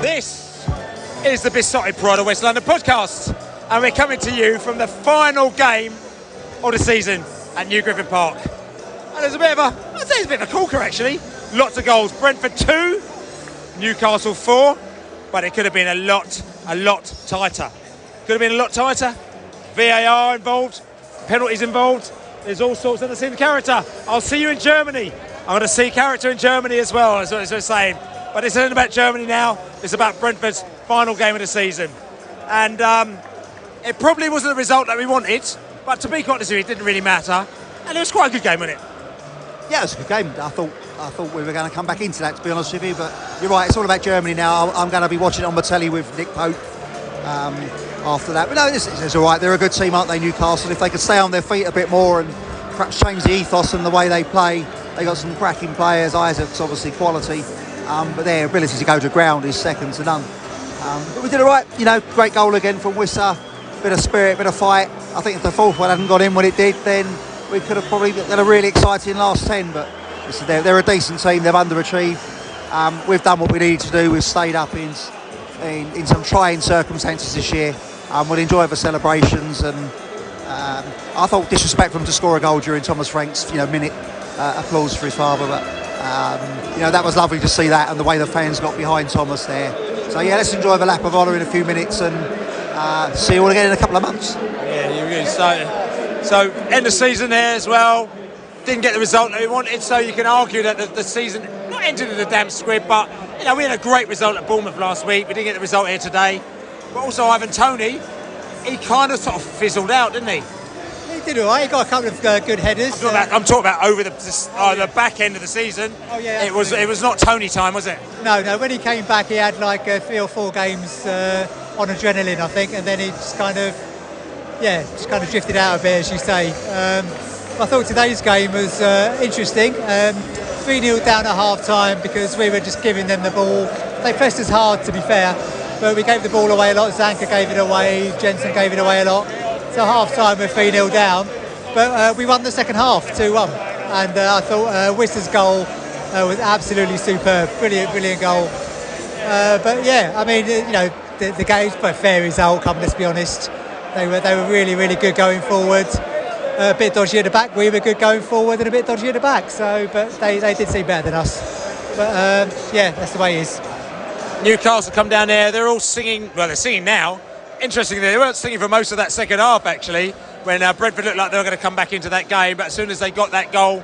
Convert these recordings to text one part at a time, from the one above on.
This is the Besotted Pride of West London podcast, and we're coming to you from the final game of the season at New Griffin Park. And there's a bit of a corker actually. Lots of goals. Brentford 2, Newcastle 4, but it could have been a lot tighter. Could have been a lot tighter. VAR involved, penalties involved. There's all sorts of the same character. I'll see you in Germany. I'm going to see character in Germany as well, as we're saying. But it's not about Germany now. It's about Brentford's final game of the season. And it probably wasn't the result that we wanted, but to be quite honest with you, it didn't really matter. And it was quite a good game, wasn't it? Yeah, it was a good game. I thought we were going to come back into that, to be honest with you. But you're right, it's all about Germany now. I'm going to be watching it on the telly with Nick Pope after that. But no, it's all right. They're a good team, aren't they, Newcastle? If they could stay on their feet a bit more and perhaps change the ethos and the way they play. They got some cracking players. Isaac's obviously quality. But their ability to go to ground is second to none. But we did all right. Great goal again from Wissa. Bit of spirit, bit of fight. I think if the fourth one hadn't got in when it did, then we could have probably got a really exciting last 10. But listen, they're a decent team. They've underachieved. We've done what we needed to do. We've stayed up in some trying circumstances this year. We'll enjoy the celebrations. And I thought disrespect for him to score a goal during Thomas Frank's minute applause for his father. But that was lovely to see that and the way the fans got behind Thomas there. So yeah, let's enjoy the lap of honour in a few minutes and see you all again in a couple of months. Yeah, you're good. So end of season there as well. Didn't get the result that we wanted, so you can argue that the season not ended in a damp squib, but we had a great result at Bournemouth last week. We didn't get the result here today. But also Ivan Toney, he kind of sort of fizzled out, didn't he? He did all right. He got a couple of good headers. I'm talking about over the back end of the season. Oh yeah, it was not Toney time, was it? No. When he came back, he had like 3 or 4 games on adrenaline, I think, and then he just kind of drifted out a bit, as you say. I thought today's game was interesting. 3-0 down at half-time because we were just giving them the ball. They pressed us hard, to be fair, but we gave the ball away a lot. Zanka gave it away, Jensen gave it away a lot. So half-time we're 3-0 down, but we won the second half 2-1. And I thought Wissa's goal was absolutely superb, brilliant goal. But yeah, I mean, the game's quite a fair result. Let's be honest. They were really good going forward. A bit dodgy at the back. We were good going forward and a bit dodgy at the back. So, but they did seem better than us. But yeah, that's the way it is. Newcastle come down there. They're all singing. Well, they're singing now. Interestingly, they weren't singing for most of that second half actually. When Brentford looked like they were going to come back into that game, but as soon as they got that goal,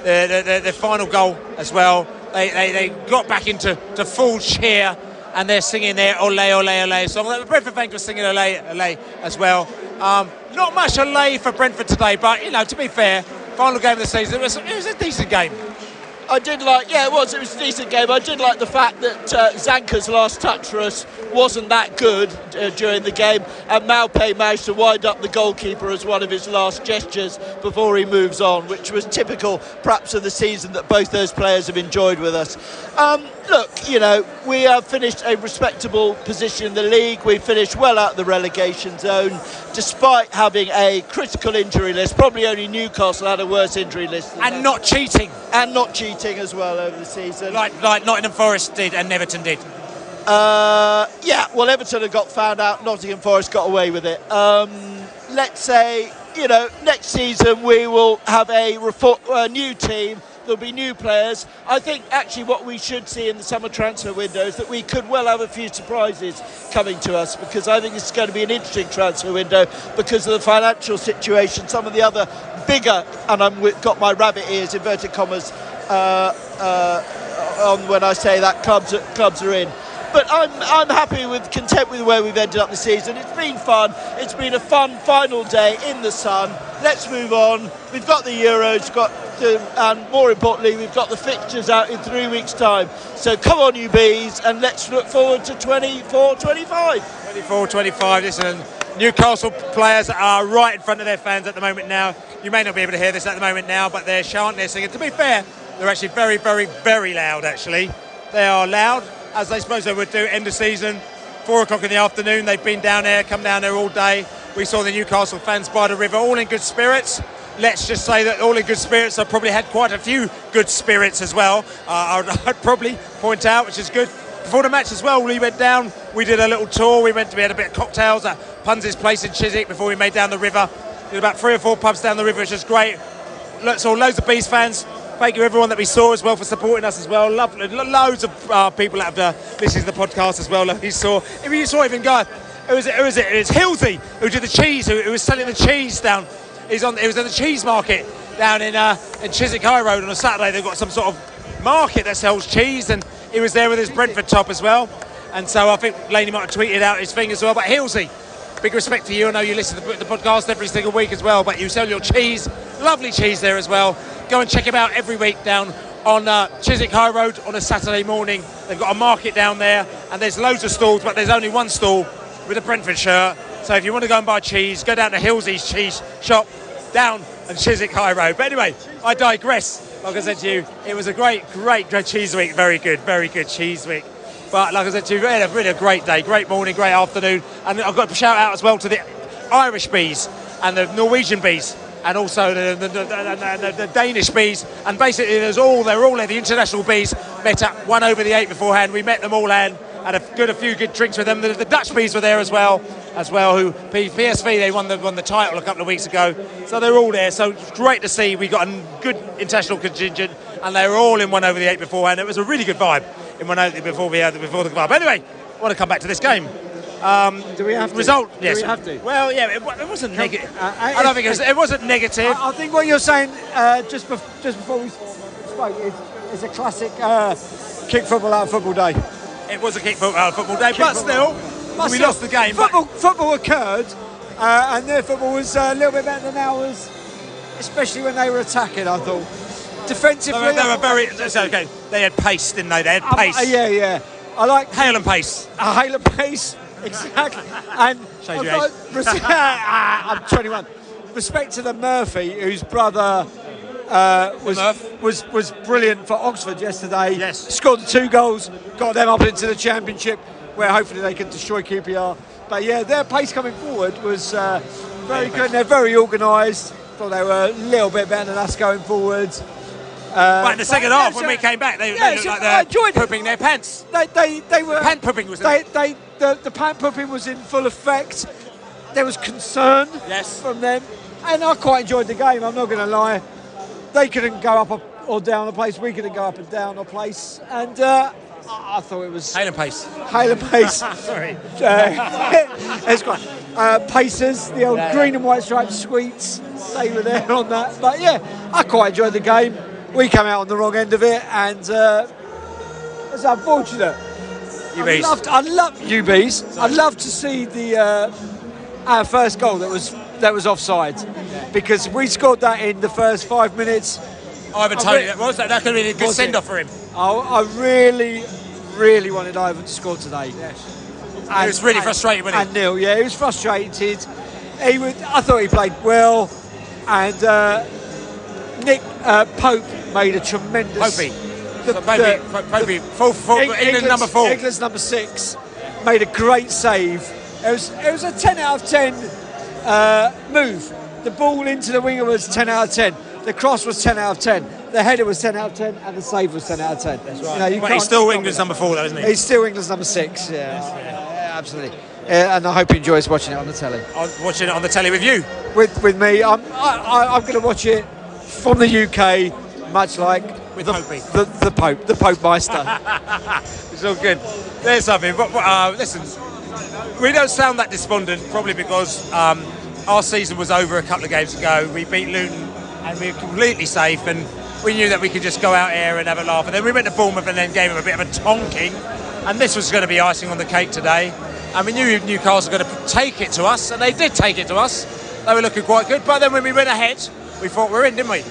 their final goal as well, they got back into full cheer. And they're singing their ole, ole, ole song. The Brentford fans were singing ole, ole as well. Not much ole for Brentford today, but, to be fair, final game of the season, it was a decent game. I did like, it was a decent game. I did like the fact that Zanka's last touch for us wasn't that good during the game, and Maupay managed to wind up the goalkeeper as one of his last gestures before he moves on, which was typical perhaps of the season that both those players have enjoyed with us. Look, we have finished a respectable position in the league. We finished well out of the relegation zone, despite having a critical injury list. Probably only Newcastle had a worse injury list. And not cheating. As well over the season. Like Nottingham Forest did and Everton did. Everton had got found out. Nottingham Forest got away with it. Let's say, next season we will have a new team. There'll be new players. I think actually what we should see in the summer transfer window is that we could well have a few surprises coming to us, because I think it's going to be an interesting transfer window because of the financial situation. Some of the other bigger, and I've got my rabbit ears, inverted commas, on when I say that clubs are in. But I'm content with where we've ended up the season. It's been fun. It's been a fun final day in the sun. Let's move on. We've got the Euros, and more importantly, we've got the fixtures out in 3 weeks' time. So come on, you bees, and let's look forward to 24-25. 24-25. Listen, Newcastle players are right in front of their fans at the moment now. You may not be able to hear this at the moment now, but they're chanting, they're singing. To be fair, they're actually very, very, very loud, actually. They are loud, as I suppose they would do end of season. 4 o'clock in the afternoon, they've been down there, come down there all day. We saw the Newcastle fans by the river, all in good spirits. Let's just say that all in good spirits. I've probably had quite a few good spirits as well. I'd probably point out, which is good. before the match as well, we went down, we did a little tour, we had a bit of cocktails at Punz's place in Chiswick before we made down the river. Did about 3 or 4 pubs down the river, which was great. Saw loads of Bees fans. Thank you everyone that we saw as well for supporting us as well. Lovely, loads of people that have listened to the podcast as well. You saw even guy. It was Hilsey who did the cheese. Who was selling the cheese down. It was in the cheese market down in Chiswick High Road on a Saturday. They've got some sort of market that sells cheese, and he was there with his Brentford top as well. And so I think Laney might have tweeted out his thing as well. But Hilsey, big respect to you. I know you listen to the podcast every single week as well. But you sell your cheese, lovely cheese there as well. Go and check him out every week down on Chiswick High Road on a Saturday morning. They've got a market down there, and there's loads of stalls, but there's only one stall with a Brentford shirt. So if you want to go and buy cheese, go down to Hilsey's cheese shop down on Chiswick High Road. But anyway, I digress. Like I said to you, it was a great cheese week. Very good cheese week. But like I said to you, we had a really great day, great morning, great afternoon. And I've got to shout out as well to the Irish bees and the Norwegian bees, and also the Danish bees. And basically they're all there. The international bees met at 1 over the 8 beforehand. We met them all and had a few good drinks with them. The Dutch bees were there as well. Who PSV, they won the title a couple of weeks ago, so they're all there. So it's great to see. We got a good international contingent, and they were all in 1 over the 8 beforehand. It was a really good vibe in 1 over before the club. Anyway, I want to come back to this game. Do we have to? Result? Yes. Do we have to? Well, yeah, it wasn't negative. I don't think it wasn't negative. I think what you're saying just before we spoke is a classic kick football out of football day. It was a kick football day, but still, we lost the game. Football occurred, and their football was a little bit better than ours, especially when they were attacking. I thought defensively, they were very. It's okay. They had pace, didn't they? They had pace. Yeah. I like hail and pace. Hail and pace, exactly. And I'm 21. Respect to the Murphy, whose brother was brilliant for Oxford yesterday. Yes. Scored the 2 goals, got them up into the Championship, where hopefully they can destroy QPR. But yeah, their pace coming forward was very good. And they're very organised. Thought they were a little bit better than us going forward. But in the second half, when we came back, they looked like they're pooping their pants. They were pant pooping was the pant pooping was in full effect. There was concern from them, and I quite enjoyed the game. I'm not going to lie. They couldn't go up or down a place. We couldn't go up and down a place, and I thought it was hail and pace. Hail and pace. Sorry. It's quite Pacers, the old green and white striped sweets. They were there on that, but yeah, I quite enjoyed the game. We came out on the wrong end of it, and it's unfortunate. I love UBs. I'd love to see our first goal that was offside, because we scored that in the first 5 minutes. Ivan Toney, that could have been a good send-off for him. I really wanted Ivan to score today. Yes. He was really frustrated, wasn't he? And Neil, he was frustrated. I thought he played well, and Nick Pope made a tremendous. Popey, England number 4. England's number 6 made a great save. It was a 10 out of 10 move. The ball into the winger was 10 out of 10. The cross was 10 out of 10. The header was 10 out of 10, and the save was 10 out of 10. That's right. But he's still England's number 4, though, isn't he? He's still England's number 6. Yeah, absolutely. And I hope he enjoys watching it on the telly. I'm watching it on the telly with you. With me, I'm going to watch it from the UK, much like with the Pope Meister. It's all good. There's something. But listen, we don't sound that despondent, probably because our season was over a couple of games ago. We beat Luton, and we were completely safe, and we knew that we could just go out here and have a laugh. And then we went to Bournemouth and then gave them a bit of a tonking, and this was going to be icing on the cake today. And we knew Newcastle were going to take it to us, and they did take it to us. They were looking quite good, but then when we went ahead, we thought we were in, didn't we?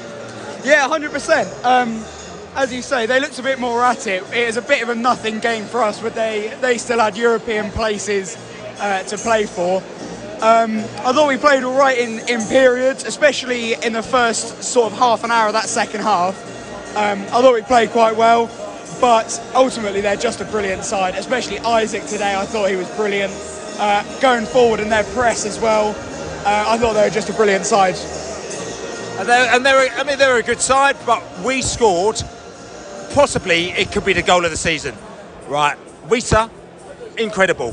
Yeah, 100%. As you say, they looked a bit more at it. It was a bit of a nothing game for us, but they still had European places to play for. I thought we played all right in periods, especially in the first sort of half an hour of that second half. I thought we played quite well, but ultimately they're just a brilliant side, especially Isaac today. I thought he was brilliant. Going forward in their press as well, I thought they were just a brilliant side. And they were a good side, but we scored. Possibly it could be the goal of the season. right? Wisa, incredible.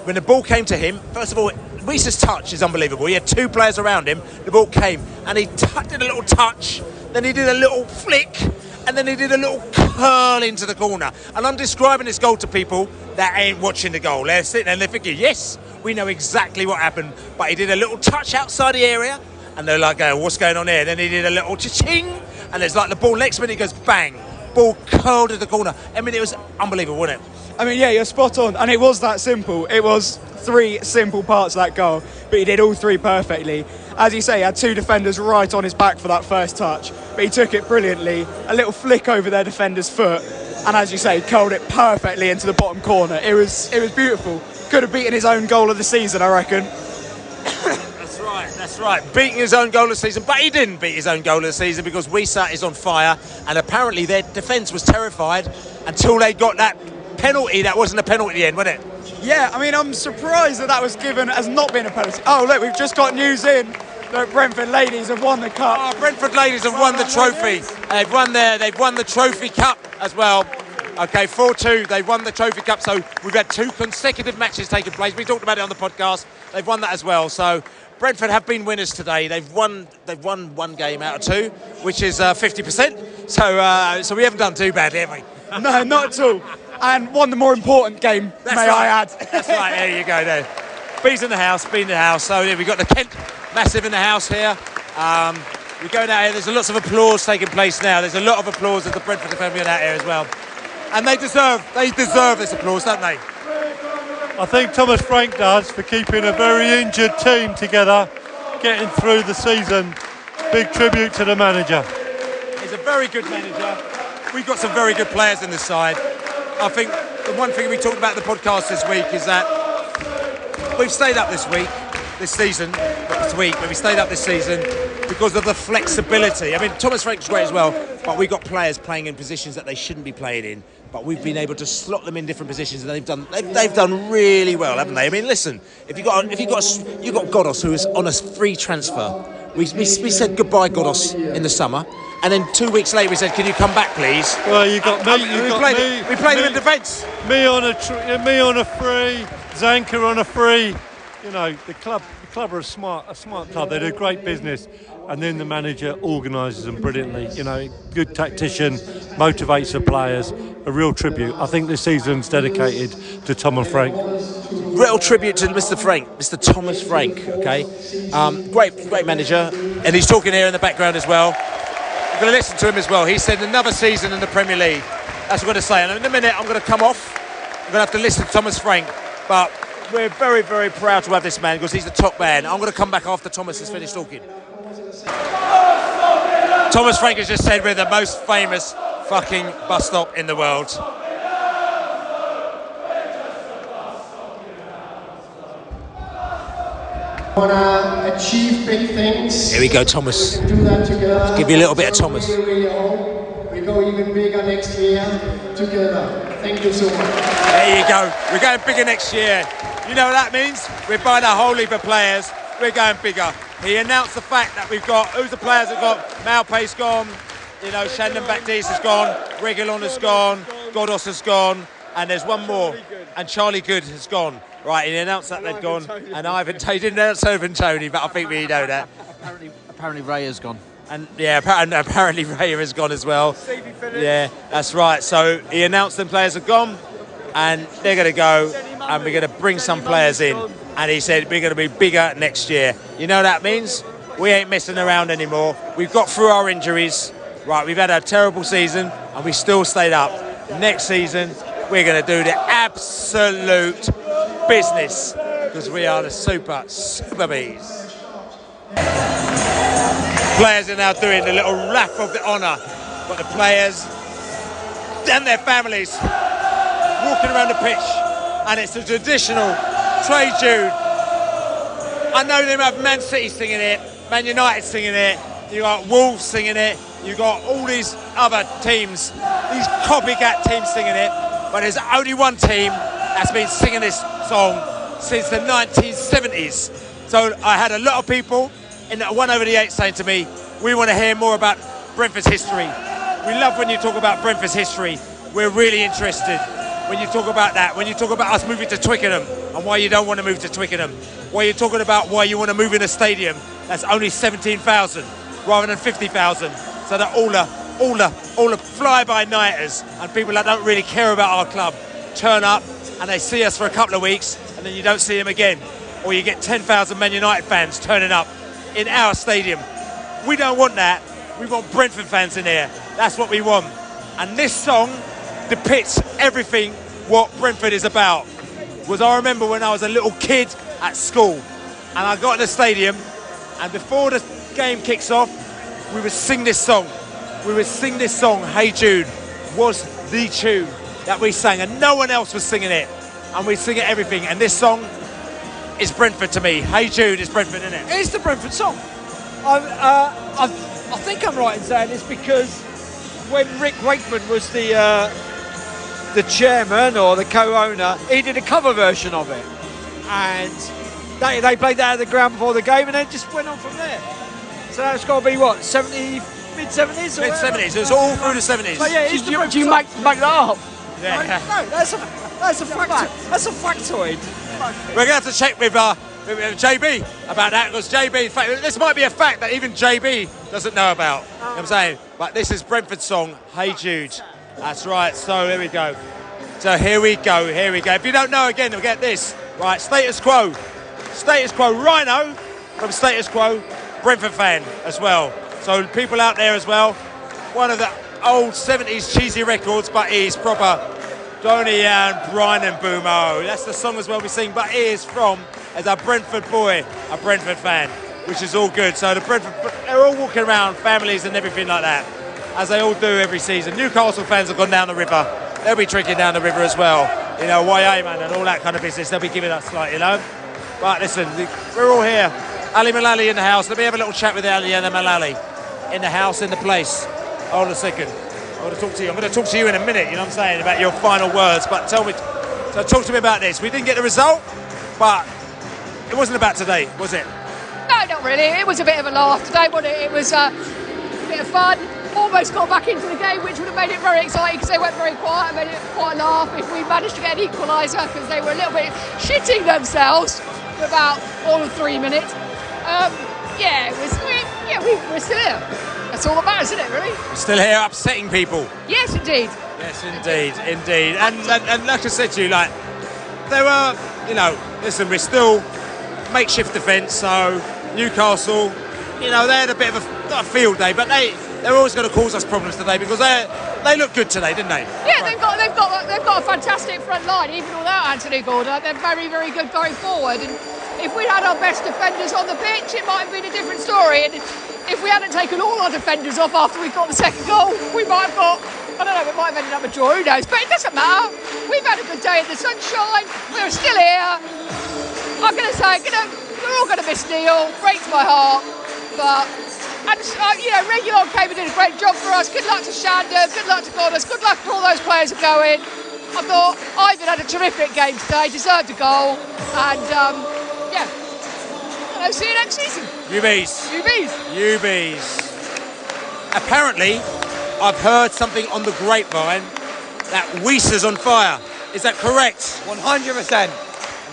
When the ball came to him, first of all, Wisa's touch is unbelievable. He had 2 players around him. The ball came, and he did a little touch, then he did a little flick, and then he did a little curl into the corner. And I'm describing this goal to people that ain't watching the goal. They're sitting there and they're thinking, yes, we know exactly what happened. But he did a little touch outside the area, and they're like, what's going on here? Then he did a little cha-ching, and there's like the ball next minute, he goes bang. Ball curled to the corner. I mean, it was unbelievable, wasn't it? I mean, yeah, you're spot on. And it was that simple. It was 3 simple parts of that goal, but he did all 3 perfectly. As you say, he had 2 defenders right on his back for that first touch, but he took it brilliantly. A little flick over their defender's foot, and as you say, curled it perfectly into the bottom corner. It was beautiful. Could have beaten his own goal of the season, I reckon. That's right. Beating his own goal of the season, but he didn't beat his own goal of the season because Wisa is on fire, and apparently their defence was terrified until they got that penalty. That wasn't a penalty at the end, was it? Yeah, I mean, I'm surprised that was given as not being a penalty. Oh, look, we've just got news in that Brentford ladies have won the cup. Oh, Brentford ladies have won the trophy. They've won the trophy cup as well. Okay, 4-2, they've won the trophy cup, so we've had 2 consecutive matches taking place. We talked about it on the podcast. They've won that as well, so Brentford have been winners today. They've won 1 game out of 2, which is 50%. So we haven't done too badly, have we? No, not at all. And won the more important game, I add. That's right, there you go there. B's in the house, B in the house. So yeah, we've got the Kent Massive in the house here. We're going out here, there's lots of applause taking place now. There's a lot of applause as the Brentford family are out here as well. And they deserve this applause, don't they? I think Thomas Frank does, for keeping a very injured team together, getting through the season. Big tribute to the manager. He's a very good manager. We've got some very good players in this side. I think the one thing we talked about in the podcast this week is that we've stayed up this week, this season, but we stayed up this season because of the flexibility. I mean, Thomas Frank's great as well, but we've got players playing in positions that they shouldn't be playing in, but we've been able to slot them in different positions, and they've done really well, haven't they? I mean, listen, you got Godos, who is on a free transfer. We said goodbye, Godos, in the summer, and then 2 weeks later we said, "Can you come back, please?" Well, you got me. We played him in defence. Me on a free, Zanka on a free. You know, the club are a smart club. They do great business, and then the manager organises them brilliantly. You know, good tactician, motivates the players. A real tribute. I think this season's dedicated to Tom and Frank. Real tribute to Mr. Thomas Frank. Okay, great manager, and he's talking here in the background as well. I'm going to listen to him as well. He said another season in the Premier League. That's what I'm going to say. And in a minute, I'm going to come off. I'm going to have to listen to Thomas Frank, but we're very, very proud to have this man because he's the top man. I'm going to come back after Thomas has finished talking. Thomas Frank has just said we're the most famous fucking bus stop in the world. Want to achieve big things. Here we go, Thomas. Do that together. Give you a little bit of Thomas. We go even bigger next year together. Thank you so much. There you go. We're going bigger next year. You know what that means? We're buying a whole heap of players. We're going bigger. He announced the fact that we've got, who's the players have got? Malpace's gone, you know, Shandon Baptiste has gone, Reguilon has gone, Godos has gone, and there's one more, and Charlie Good has gone. Right, he announced that they've gone, and he didn't announce Ivan Toney, but I think we know that. Apparently Ray has gone. And yeah, apparently Ray has gone as well. Yeah, that's right. So he announced them players have gone, and they're going to go, and we're going to bring some players in. And he said we're going to be bigger next year. You know what that means? We ain't messing around anymore. We've got through our injuries. Right, we've had a terrible season, and we still stayed up. Next season, we're going to do the absolute business because we are the super bees. Players are now doing the little lap of the honour, but the players and their families walking around the pitch, and it's a traditional trade Jude. I know they have Man City singing it, Man United singing it, you got Wolves singing it, you got all these other teams, these copycat teams singing it, but there's only one team that's been singing this song since the 1970s. So I had a lot of people in that 1 over the 8 saying to me, we want to hear more about Brentford's history. We love when you talk about Brentford's history. We're really interested. when you talk about that, when you talk about us moving to Twickenham and why you don't want to move to Twickenham, why you're talking about why you want to move in a stadium that's only 17,000 rather than 50,000, so that all the fly-by-nighters and people that don't really care about our club turn up and they see us for a couple of weeks and then you don't see them again, or you get 10,000 Man United fans turning up in our stadium. We don't want that. We want Brentford fans in here. That's what we want. And this song depicts everything what Brentford is about. Was I remember when I was a little kid at school and I got in the stadium, and before the game kicks off, we would sing this song. We would sing this song, Hey Jude, was the tune that we sang, and no one else was singing it. And we sing it everything. And this song is Brentford to me. Hey Jude is Brentford, isn't it? It's the Brentford song. I think I'm right in saying this because when Rick Wakeman was the chairman or the co-owner, he did a cover version of it, and they played that at the ground before the game, and then just went on from there. So that's got to be what, mid-70s? Mid-70s. It was all through the 70s. But yeah, Do you make that up? Yeah. No, that's a factoid. We're going to have to check with JB about that, because JB, in fact, this might be a fact that even JB doesn't know about. You know what I'm saying? But this is Brentford's song, Hey Jude. That's right, so here we go. So here we go. If you don't know, again, we'll get this. Right, Status Quo, Rhino from Status Quo, Brentford fan as well. So people out there as well, one of the old 70s cheesy records, but he's proper Donny and Brian and Boomo. That's the song as well we sing, but he is from, as a Brentford boy, a Brentford fan, which is all good. So the Brentford, they're all walking around, families and everything like that, as they all do every season. Newcastle fans have gone down the river. They'll be drinking down the river as well. You know, YA man and all that kind of business. They'll be giving us like, you know. But listen, we're all here. Ali Malali in the house. Let me have a little chat with Ali and Malali in the house, in the place. Hold a second. I'm going to talk to you in a minute, you know what I'm saying, about your final words. But talk to me about this. We didn't get the result, but it wasn't about today, was it? No, not really. It was a bit of a laugh today, wasn't it? It was a bit of fun. Almost got back into the game, which would have made it very exciting because they went very quiet and made it quite a laugh if we managed to get an equaliser, because they were a little bit shitting themselves for about all of 3 minutes. We're still here. That's all that matters, isn't it, really? We're still here upsetting people. Yes, indeed. Yes, indeed. And like I said to you, like, they were, you know, listen, we're still makeshift defence, so Newcastle, you know, they had a bit of not a field day, but they're always going to cause us problems today, because they look good today, didn't they? Yeah, they've got a fantastic front line, even without Anthony Gordon. They're very, very good going forward, and if we had our best defenders on the pitch, it might have been a different story. And if we hadn't taken all our defenders off after we got the second goal, we might have got, I don't know, we might have ended up a draw, who knows? But it doesn't matter. We've had a good day in the sunshine. We're still here. I'm going to say, we're all going to miss Neil. Breaks my heart. But, Regulon came and did a great job for us. Good luck to Shanda. Good luck to Goddess. Good luck to all those players who are going. I thought Ivan had a terrific game today. Deserved a goal. And, I'll see you next season. UBs. Apparently, I've heard something on the grapevine that Weiser's on fire. Is that correct? 100%.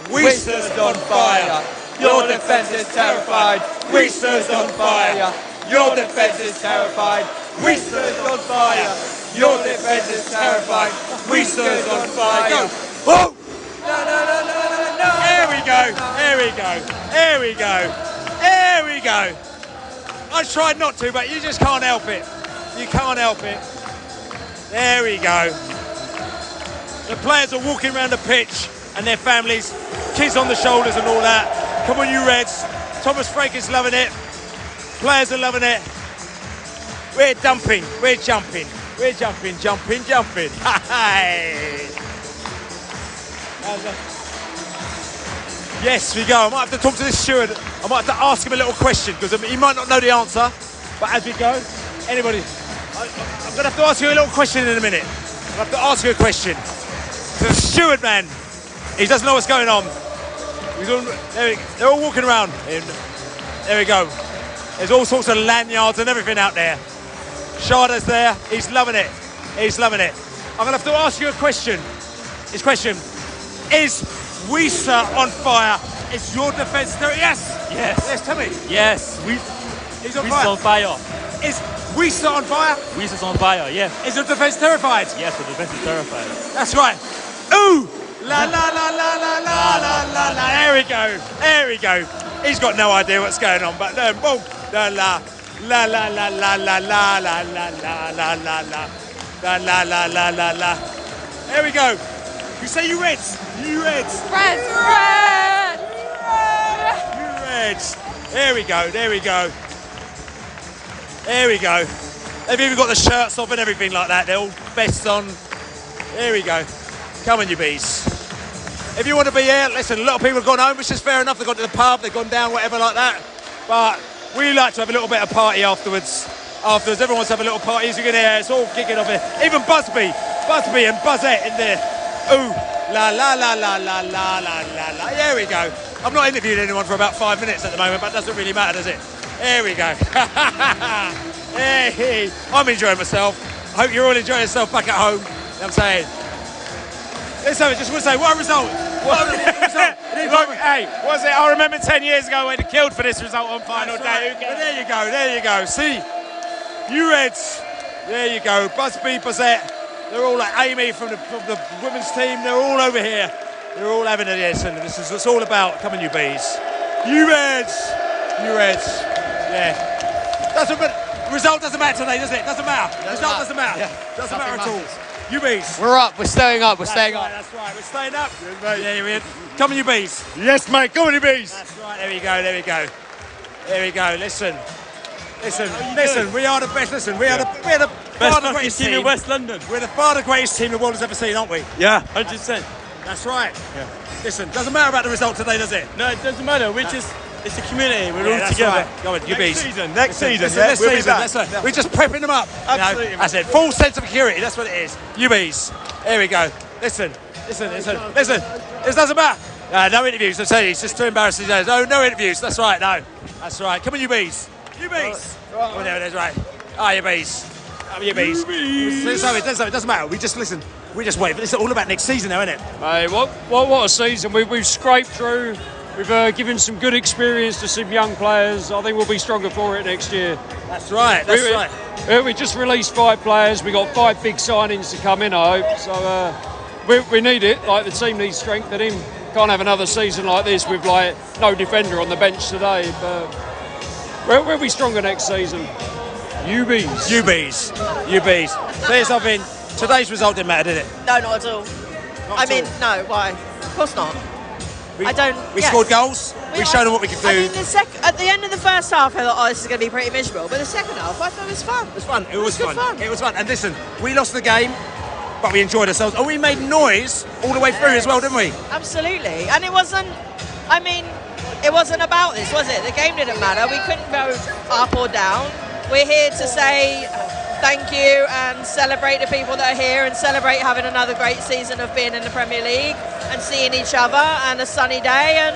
Weiser's on fire. Your defence is terrified. Weiser's on fire. Your defence is terrified. Weiser's on fire. Your defence is terrified. Weiser's on fire. Go. Oh! No. Here we go. I tried not to, but you just can't help it. You can't help it. There we go. The players are walking around the pitch and their families, kids on the shoulders and all that. Come on, you Reds. Thomas Frank is loving it. Players are loving it. We're jumping. Yes, we go. I might have to talk to this steward. I might have to ask him a little question, because he might not know the answer. But as we go, anybody, I'm going to have to ask you a little question in a minute. I'll have to ask you a question. To the steward man, he doesn't know what's going on. They're all walking around. There we go. There's all sorts of lanyards and everything out there. Sharda's there. He's loving it. I'm going to have to ask you a question. His question: is Wisa on fire? Is your defence terrified? Yes. Yes, tell me. Yes, He's on Wisa's fire. on fire. Is Wisa on fire? Wisa's on fire, yeah. Is your defence terrified? Yes, the defence is terrified. That's right. Ooh! La la la la la la la la la. There we go. There we go. He's got no idea what's going on, but boom. La la la la la la la la la la la la la la la la la la la. There we go. You say you Reds. You Reds. Red. You Reds. There we go. There we go. There we go. They've even got the shirts off and everything like that. They're all vests on. There we go. Come on, you bees. If you want to be here, listen, a lot of people have gone home, which is fair enough. They've gone to the pub, they've gone down, whatever like that. But we like to have a little bit of party afterwards. Everyone wants to have a little party. As you can hear, it's all kicking off here. Even Busby and Buzzette in there. Ooh, la la la la la la la la la. There we go. I'm not interviewing anyone for about 5 minutes at the moment, but it doesn't really matter, does it? There we go. Hey, I'm enjoying myself. I hope you're all enjoying yourself back at home. You know what I'm saying? Let's have it. Just want to say, what a result. What a result. Look, hey, was it? I remember 10 years ago when they killed for this result on final day. But there you go, there you go. See, you Reds, there you go. Busby, Buzzette, they're all like Amy from the women's team. They're all over here. They're all having a listen. This is what it's all about. Come on, you bees. You Reds. You Reds. Yeah. Result doesn't matter today, does it? Doesn't matter. Result doesn't matter. Yeah. Doesn't matter at all. You bees. We're up. We're staying up. We're staying up. That's right. We're staying up. Yes, mate. Yeah, we're come on, you bees. Yes, mate. Come on, you bees. That's right. There we go. There we go. There we go. Listen. We are the best. Listen, we are the best greatest team in West London. We're the greatest team the world has ever seen, aren't we? Yeah, 100%. That's right. Yeah. Listen, doesn't matter about the result today, does it? No, it doesn't matter. It's a community. We're all that's together. Right. Go on, you bees. Next season. We're just prepping them up. Absolutely. You know, that's it. Full sense of security. That's what it is. You bees. There we go. Listen. It doesn't matter. No interviews. I'm saying it's just too embarrassing. No interviews. That's right. No. That's right. Come on, you bees. You bees. Oh, there it is. Right. You bees. You bees. It doesn't matter. We just listen. We just wait. But it's all about next season now, isn't it? Mate, what a season. We've scraped through. We've given some good experience to some young players. I think we'll be stronger for it next year. That's right. We just released 5 players. We got 5 big signings to come in, I hope. So we need it. Like, the team needs strengthening. Can't have another season like this with like no defender on the bench today. But we'll be stronger next season. You bees. You bees. You bees. There's something. Today's result didn't matter, did it? No, not at all. No. Why? Of course not. We scored goals. We showed them what we could do. I mean, at the end of the first half, I thought, this is going to be pretty miserable. But the second half, I thought it was fun. It was fun. It was fun. And listen, we lost the game, but we enjoyed ourselves. And we made noise all the way through as well, didn't we? Absolutely. And it wasn't about this, was it? The game didn't matter. We couldn't go up or down. We're here to say thank you and celebrate the people that are here and celebrate having another great season of being in the Premier League and seeing each other and a sunny day and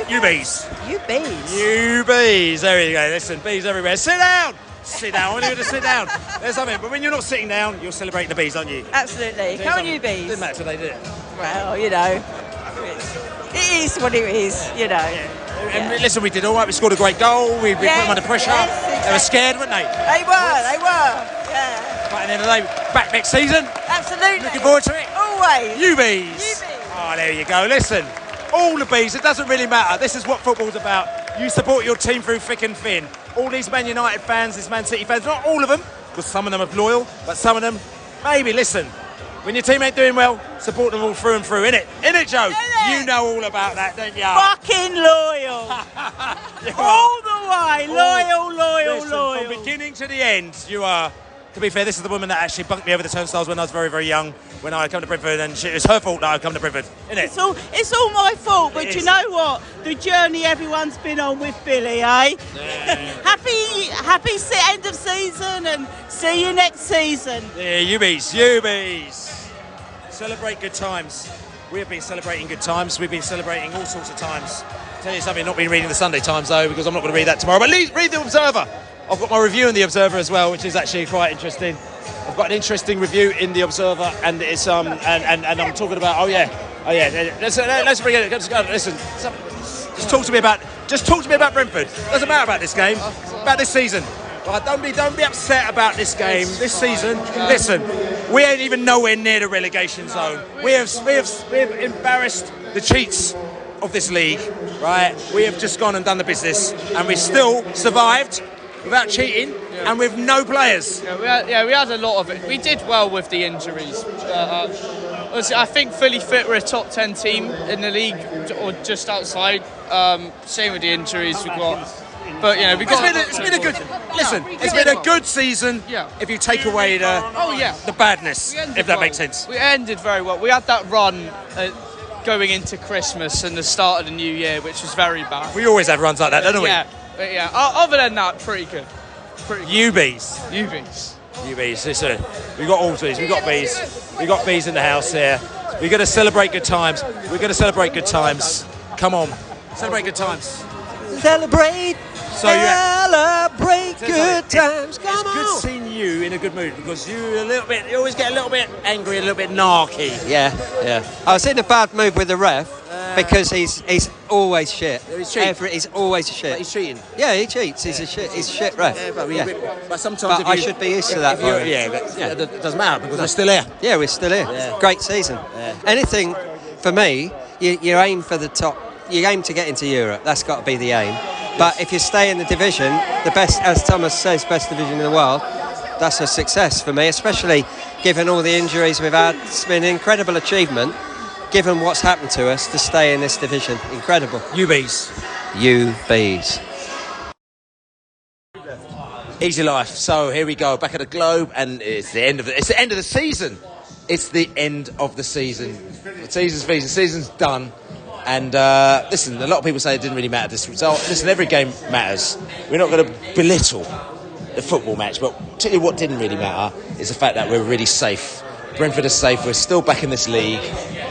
You bees. You bees. You bees. There you go. Listen, bees everywhere. Sit down. Sit down. When you're going to sit down. There's something. But when you're not sitting down, you're celebrating the bees, aren't you? Absolutely. Come on, you bees. Didn't matter today, did it? Well, it is what it is, And listen, we did all right. We scored a great goal. We put them under pressure. Exactly. They were scared, weren't they? They were. Yeah. But at the end of the day, back next season. Absolutely. Looking forward to it. Always. You bees. Oh, there you go. Listen, all the bees. It doesn't really matter. This is what football's about. You support your team through thick and thin. All these Man United fans, these Man City fans, not all of them, because some of them are loyal, but some of them, maybe, listen. When your team ain't doing well, support them all through and through, innit? Innit, Joe? You know all about that, don't you? Fucking loyal. All the way. Loyal. From beginning to the end, you are. To be fair, this is the woman that actually bunked me over the turnstiles when I was very, very young, when I come to Brentford, and it was her fault that I come to Brentford, isn't it? It's all my fault, but you know what? The journey everyone's been on with Billy, eh? Yeah. happy end of season, and see you next season. Yeah, you bees. Celebrate good times. We have been celebrating good times. We've been celebrating all sorts of times. I'll tell you something, not been reading the Sunday Times though, because I'm not going to read that tomorrow. But read the Observer. I've got my review in the Observer as well, which is actually quite interesting. I've got an interesting review in the Observer, and it's and I'm talking about let's bring it. Listen, just talk to me about Brentford. Doesn't matter about this game, about this season. Right, don't be upset about this game, this season. Listen, we ain't even nowhere near the relegation zone. We have embarrassed the cheats of this league, right? We have just gone and done the business, and we still survived without cheating and with no players. Yeah, we had a lot of it. We did well with the injuries. I think fully fit, we're a top 10 team in the league, or just outside. Same with the injuries we've got. But we got. It's been a good. Listen, it's been a good season. Yeah. If you take away the badness, if that makes sense. We ended very well. We had that run going into Christmas and the start of the new year, which was very bad. We always have runs like that, don't we? Yeah. Other than that, pretty good. UBs. Listen, we got all Bs. We got Bs. We got Bs in the house here. We're going to celebrate good times. Come on, celebrate good times. Celebrate good times. Come on. It's good seeing you in a good mood, because you always get a little bit angry, a little bit narky. Yeah. I was in a bad mood with the ref because he's always shit. He's always shit. But he's cheating. Yeah, he cheats. He's a shit ref. But sometimes I should be used to that. It doesn't matter, because we're still here. Yeah, we're still here. Yeah. Great season. Yeah. Anything for me, you aim for the top. You aim to get into Europe. That's got to be the aim. But if you stay in the division, the best, as Thomas says, best division in the world, that's a success for me, especially given all the injuries we've had. It's been an incredible achievement, given what's happened to us, to stay in this division. Incredible. UBs. Easy life. So here we go, back at the Globe, and it's the end of the season. It's the end of the season. The season's done. And listen, a lot of people say it didn't really matter, this result. Listen, every game matters. We're not going to belittle the football match, but I'll tell you what didn't really matter is the fact that we're really safe. Brentford is safe. We're still back in this league.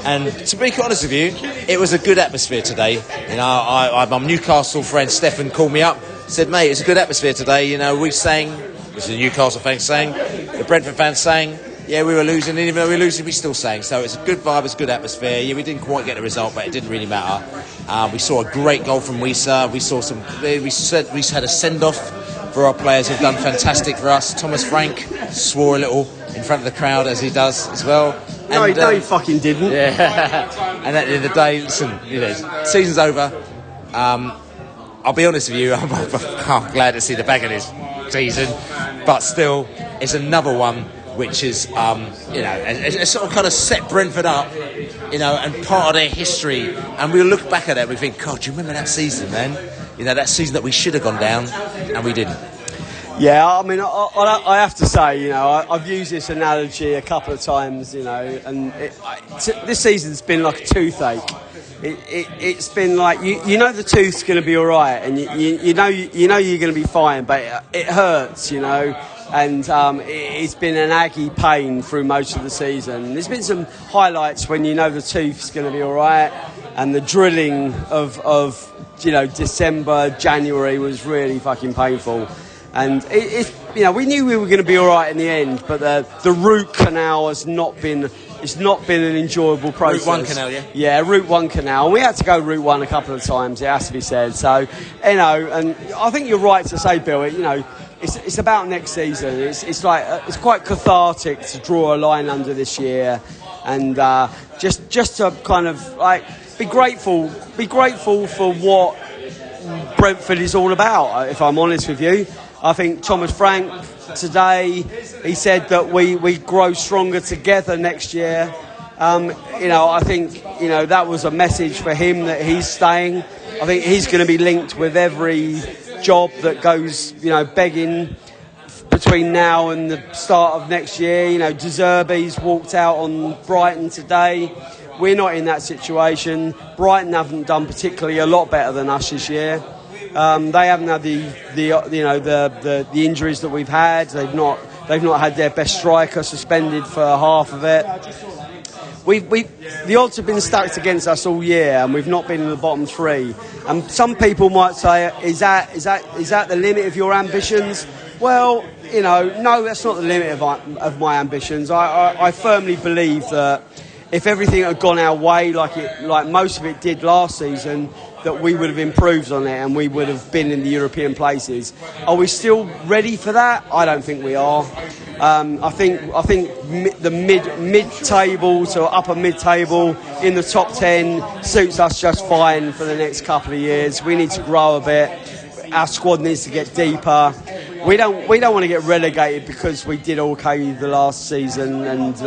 And to be honest with you, it was a good atmosphere today. My Newcastle friend Stefan called me up, said, mate, it's a good atmosphere today. We sang, which is the Newcastle fans sang, the Brentford fans sang. Yeah, we were losing, and even though we were losing, we still sang. So it's a good vibe, it's a good atmosphere. Yeah, we didn't quite get the result, but it didn't really matter. We saw a great goal from Wisa. We had a send-off for our players who've done fantastic for us. Thomas Frank swore a little in front of the crowd, as he does as well. No, he fucking didn't. Yeah. And at the end of the day, listen, season's over. I'll be honest with you, I'm glad to see the back of this season, but still, it's another one which is, it's sort of kind of set Brentford up, and part of their history. And we'll look back at it and we think, God, do you remember that season, man? That season that we should have gone down, and we didn't. Yeah, I mean, I have to say, I've used this analogy a couple of times, and this season's been like a toothache. It's been like the tooth's going to be all right, and you know you're going to be fine, but it hurts, and it's been an aggy pain through most of the season. There's been some highlights when the tooth's going to be all right, and the drilling of December, January was really fucking painful. And we knew we were going to be all right in the end, but the root canal has not been. It's not been an enjoyable process. Route 1 canal, yeah? Yeah, Route 1 canal. And we had to go Route 1 a couple of times, it has to be said. So, and I think you're right to say, Bill, it's about next season. It's quite cathartic to draw a line under this year, and just to kind of be grateful for what Brentford is all about, if I'm honest with you. I think Thomas Frank today, he said that we grow stronger together next year. I think that was a message for him, that he's staying. I think he's going to be linked with every job that goes begging between now and the start of next year. De Zerbi's walked out on Brighton today. We're not in that situation. Brighton haven't done particularly a lot better than us this year. They haven't had the injuries that we've had. They've not had their best striker suspended for half of it. The odds have been stacked against us all year, and we've not been in the bottom three. And some people might say, is that the limit of your ambitions? Well, no, that's not the limit of my ambitions. I firmly believe that if everything had gone our way, like most of it did last season, that we would have improved on it and we would have been in the European places. Are we still ready for that? I don't think we are. I think the mid-table to upper mid-table in the top 10 suits us just fine for the next couple of years. We need to grow a bit. Our squad needs to get deeper. We don't want to get relegated because we did okay the last season and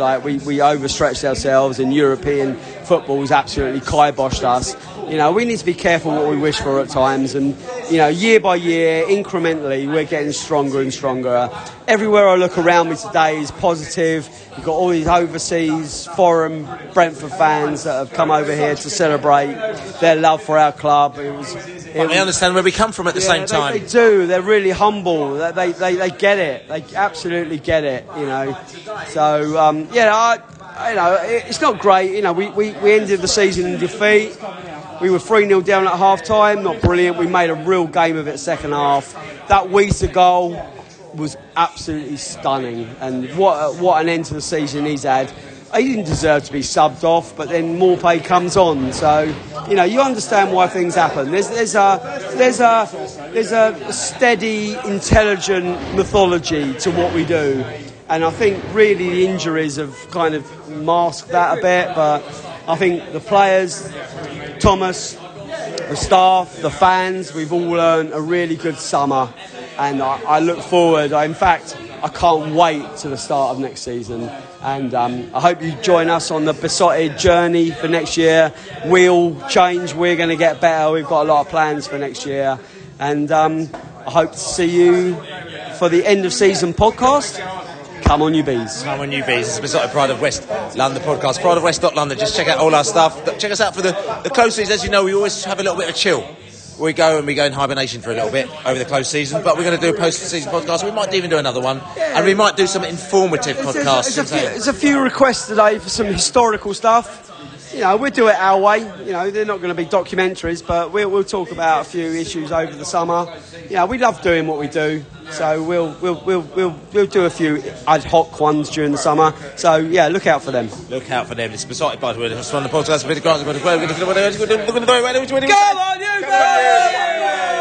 we overstretched ourselves and European football's absolutely kiboshed us. We need to be careful what we wish for at times, and year by year, incrementally, we're getting stronger and stronger. Everywhere I look around me today is positive. You've got all these overseas, foreign Brentford fans that have come over here to celebrate their love for our club. They understand where we come from at the same time. They do. They're really humble. They get it. They absolutely get it. So it's not great. We ended the season in defeat. We were 3-0 down at half-time, not brilliant. We made a real game of it second half. That Wiese goal was absolutely stunning. And what an end to the season he's had. He didn't deserve to be subbed off, but then Morpay comes on. So, you understand why things happen. There's a steady, intelligent mythology to what we do. And I think really the injuries have kind of masked that a bit, but I think the players, Thomas, the staff, the fans, we've all earned a really good summer, and I look forward. In fact, I can't wait to the start of next season, and I hope you join us on the Besotted journey for next year. We'll change, we're going to get better, we've got a lot of plans for next year, and I hope to see you for the end of season podcast. Come on, you bees. Come on, you bees. It's Besotted Pride of West London podcast. Pride of West London. Just check out all our stuff. Check us out for the close season. As you know, we always have a little bit of chill. We go in hibernation for a little bit over the close season, but we're going to do a post-season podcast. We might even do another one, and we might do some informative podcasts. There's a few requests today for some historical stuff. We'll do it our way. They're not going to be documentaries, but we'll talk about a few issues over the summer. We love doing what we do, so we'll do a few ad hoc ones during the summer. So look out for them. Look out for them. It's Besotted by the way. It's one of the podcasts. Go on, you guys!